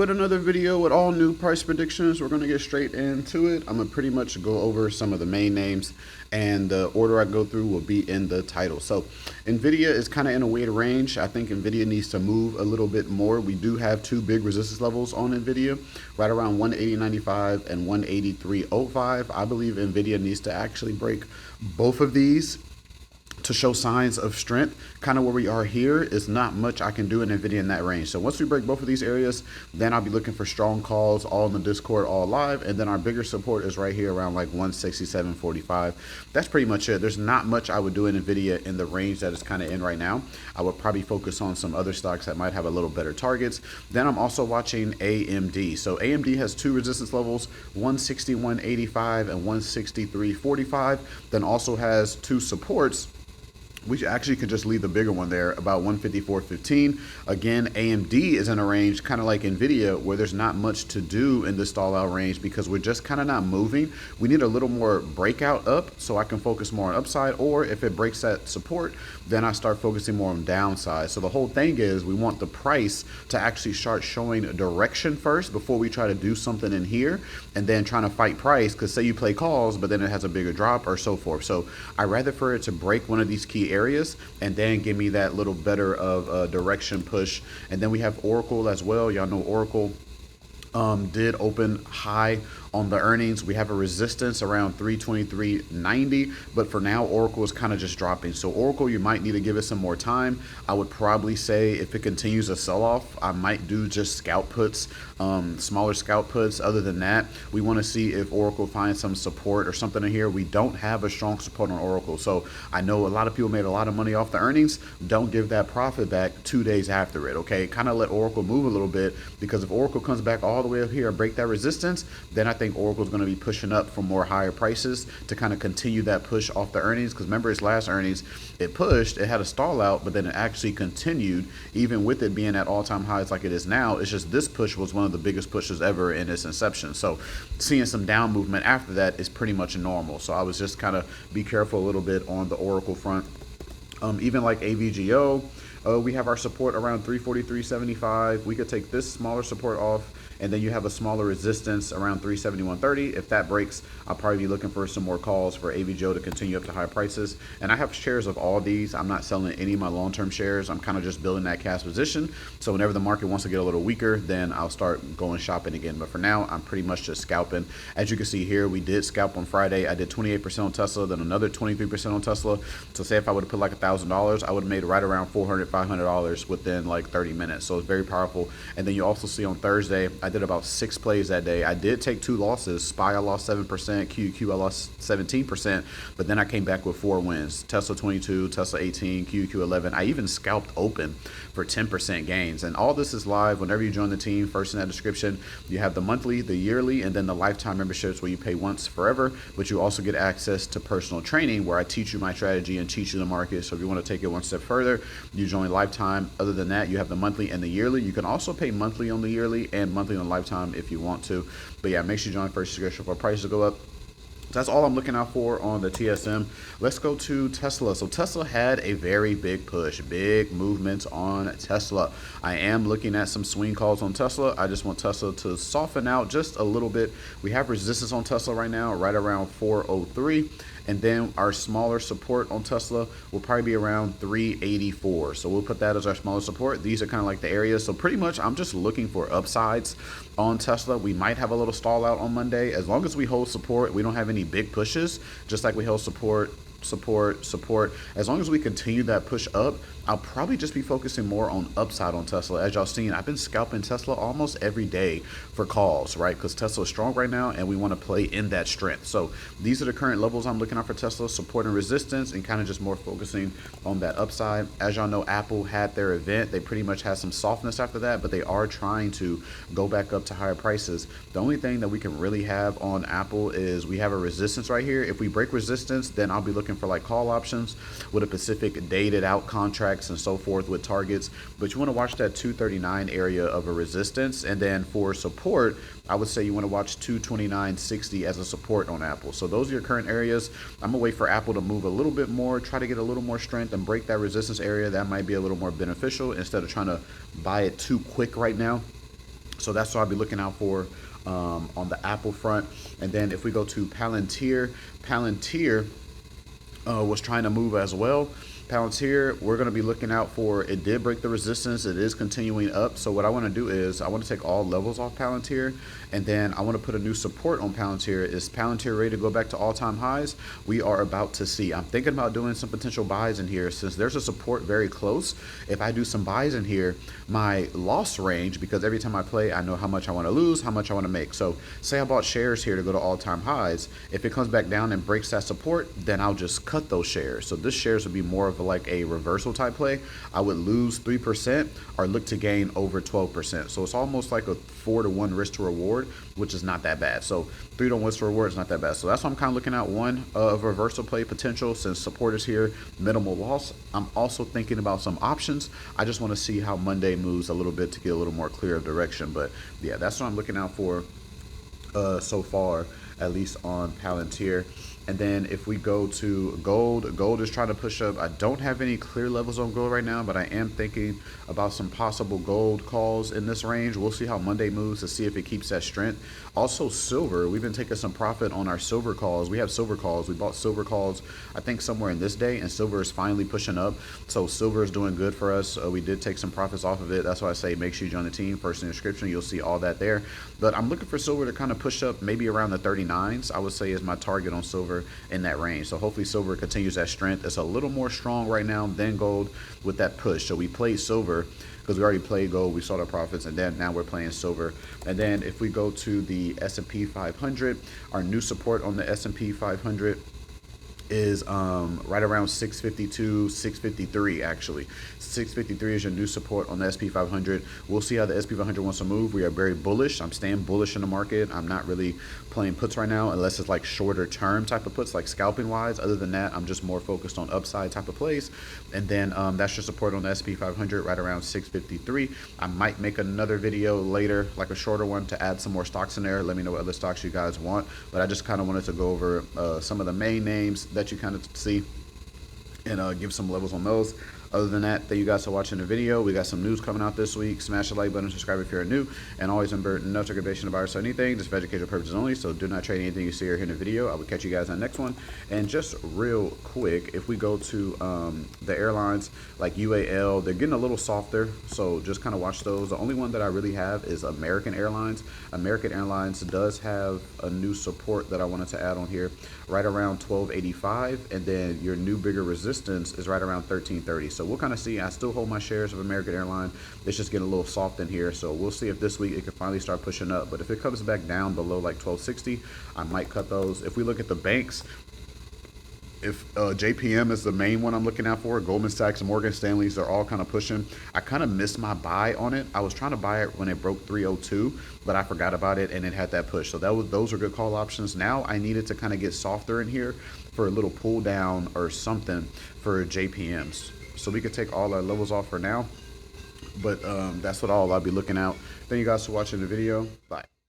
With another video with all new price predictions. We're going to get straight into it. I'm going to pretty much go over some of the main names, and the order I go through will be in the title. So Nvidia is kind of in a weird range. I think Nvidia needs to move a little bit more. We do have two big resistance levels on Nvidia, right around 180.95 and 183.05. I believe Nvidia needs to actually break both of these to show signs of strength. Kind of where we are here is not much I can do in Nvidia in that range. So once we break both of these areas, then I'll be looking for strong calls all in the Discord, all live. And then our bigger support is right here around like 167.45. That's pretty much it. There's not much I would do in Nvidia in the range that it's kind of in right now. I would probably focus on some other stocks that might have a little better targets. Then I'm also watching AMD. So AMD has two resistance levels, 161.85 and 163.45. Then also has two supports. We actually could just leave the bigger one there, about 154.15. Again, AMD is in a range kind of like Nvidia, where there's not much to do in the stall out range because we're just kind of not moving. We need a little more breakout up so I can focus more on upside, or if it breaks that support, then I start focusing more on downside. So the whole thing is we want the price to actually start showing a direction first before we try to do something in here and then trying to fight price, because say you play calls but then it has a bigger drop or so forth. So I rather for it to break one of these key areas and then give me that little better of a direction push. And then we have Oracle as well. Y'all know Oracle did open high on the earnings. We have a resistance around 323.90, but for now Oracle is kind of just dropping. So Oracle, you might need to give it some more time. I would probably say if it continues a sell-off, I might do just scalp puts, smaller scalp puts. Other than that, we want to see if Oracle finds some support or something in here. We don't have a strong support on Oracle, so I know a lot of people made a lot of money off the earnings. Don't give that profit back 2 days after it, okay? Kind of let Oracle move a little bit, because if Oracle comes back all the way up here and break that resistance, then I think Oracle is going to be pushing up for more higher prices to kind of continue that push off the earnings. Because remember, its last earnings, it pushed, it had a stall out, but then it actually continued, even with it being at all-time highs like it is now. It's just this push was one of the biggest pushes ever in its inception. So seeing some down movement after that is pretty much normal. So I was just kind of be careful a little bit on the Oracle front. Even like AVGO, we have our support around 343.75. We could take this smaller support off, and then you have a smaller resistance around 371.30. If that breaks, I'll probably be looking for some more calls for AVGO to continue up to high prices. And I have shares of all these. I'm not selling any of my long-term shares. I'm kind of just building that cash position. So whenever the market wants to get a little weaker, then I'll start going shopping again. But for now, I'm pretty much just scalping. As you can see here, we did scalp on Friday. I did 28% on Tesla, then another 23% on Tesla. So say if I would have put like $1,000, I would have made right around $400, $500 within like 30 minutes. So it's very powerful. And then you also see on Thursday, I did about 6 plays that day. I did take 2 losses. SPY I lost 7%, 𝐾𝐾 I lost 17%, but then I came back with 4 wins. Tesla 22, Tesla 18, 𝐾𝐾 11. I even scalped open for 10% gains. And all this is live. Whenever you join the team, first in that description, you have the monthly, the yearly, and then the lifetime memberships where you pay once forever, but you also get access to personal training where I teach you my strategy and teach you the market. So if you want to take it one step further, you join lifetime. Other than that, you have the monthly and the yearly. You can also pay monthly on the yearly and monthly on lifetime if you want to. But yeah, make sure you join first subscription for prices to go up. That's all I'm looking out for on the TSM. Let's go to Tesla. So Tesla had a very big push, big movements on Tesla. I am looking at some swing calls on Tesla. I just want Tesla to soften out just a little bit. We have resistance on Tesla right now, right around 403. And then our smaller support on Tesla will probably be around 384. So we'll put that as our smaller support. These are kind of like the areas. So pretty much I'm just looking for upsides on Tesla. We might have a little stall out on Monday. As long as we hold support, we don't have any big pushes, just like we held support. As long as we continue that push up, I'll probably just be focusing more on upside on Tesla. As y'all seen, I've been scalping Tesla almost every day for calls, right? Because Tesla is strong right now and we want to play in that strength. So these are the current levels I'm looking at for Tesla, support and resistance, and kind of just more focusing on that upside. As y'all know, Apple had their event. They pretty much had some softness after that, but they are trying to go back up to higher prices. The only thing that we can really have on Apple is we have a resistance right here. If we break resistance, then I'll be looking for like call options with a specific dated out contracts and so forth with targets. But you want to watch that 239 area of a resistance, and then for support, I would say you want to watch 229.60 as a support on Apple. So those are your current areas. I'm gonna wait for Apple to move a little bit more, try to get a little more strength and break that resistance area. That might be a little more beneficial instead of trying to buy it too quick right now. So that's what I'll be looking out for on the Apple front. And then if we go to Palantir, Palantir was trying to move as well. Palantir, we're going to be looking out for, it did break the resistance. It is continuing up. So what I want to do is I want to take all levels off Palantir, and then I want to put a new support on Palantir. Is Palantir ready to go back to all-time highs? We are about to see. I'm thinking about doing some potential buys in here since there's a support very close. If I do some buys in here, my loss range, because every time I play, I know how much I want to lose, how much I want to make. So say I bought shares here to go to all-time highs. If it comes back down and breaks that support, then I'll just cut those shares. So this shares would be more of like a reversal type play. I would lose 3% or look to gain over 12%. So it's almost like a 4-to-1 risk to reward, which is not that bad. So 3-to-1 risk to reward is not that bad. So that's why I'm kind of looking at one of reversal play potential since support is here, minimal loss. I'm also thinking about some options. I just want to see how Monday moves a little bit to get a little more clear of direction. But yeah, that's what I'm looking out for so far, at least on Palantir. And then if we go to gold, gold is trying to push up. I don't have any clear levels on gold right now, but I am thinking about some possible gold calls in this range. We'll see how Monday moves to see if it keeps that strength. Also silver, we've been taking some profit on our silver calls. We have silver calls. We bought silver calls, I think somewhere in this day, and silver is finally pushing up. So silver is doing good for us. We did take some profits off of it. That's why I say make sure you join the team. First in the description, you'll see all that there. But I'm looking for silver to kind of push up maybe around the 39s, I would say is my target on silver in that range. So hopefully silver continues that strength. It's a little more strong right now than gold with that push. So we played silver because we already played gold, we saw the profits, and then now we're playing silver. And then if we go to the S&P 500, our new support on the S&P 500 is right around 652, 653 actually. 653 is your new support on the SP 500. We'll see how the SP 500 wants to move. We are very bullish. I'm staying bullish in the market. I'm not really playing puts right now unless it's like shorter term type of puts, like scalping wise. Other than that, I'm just more focused on upside type of plays. And then that's your support on the SP 500 right around 653. I might make another video later, like a shorter one, to add some more stocks in there. Let me know what other stocks you guys want. But I just kind of wanted to go over some of the main names that you kind of see and give some levels on those. Other than that, thank you guys for watching the video. We got some news coming out this week. Smash the like button, subscribe if you're new, and always remember, no recommendation of ours or anything, just for educational purposes only. So do not trade anything you see or hear in the video. I will catch you guys on the next one. And just real quick, if we go to the airlines like UAL, they're getting a little softer, so just kind of watch those. The only one that I really have is American Airlines. American Airlines does have a new support that I wanted to add on here, right around 1285, and then your new bigger resistance is right around 1330. So we'll kind of see. I still hold my shares of American Airlines. It's just getting a little soft in here. So we'll see if this week it can finally start pushing up. But if it comes back down below like 1260, I might cut those. If we look at the banks, if JPM is the main one I'm looking out for, Goldman Sachs and Morgan Stanley's, they're all kind of pushing. I kind of missed my buy on it. I was trying to buy it when it broke 302, but I forgot about it and it had that push. So those are good call options. Now I needed to kind of get softer in here for a little pull down or something for JPMs. So we could take all our levels off for now, but that's what all I'll be looking out. Thank you guys for watching the video. Bye.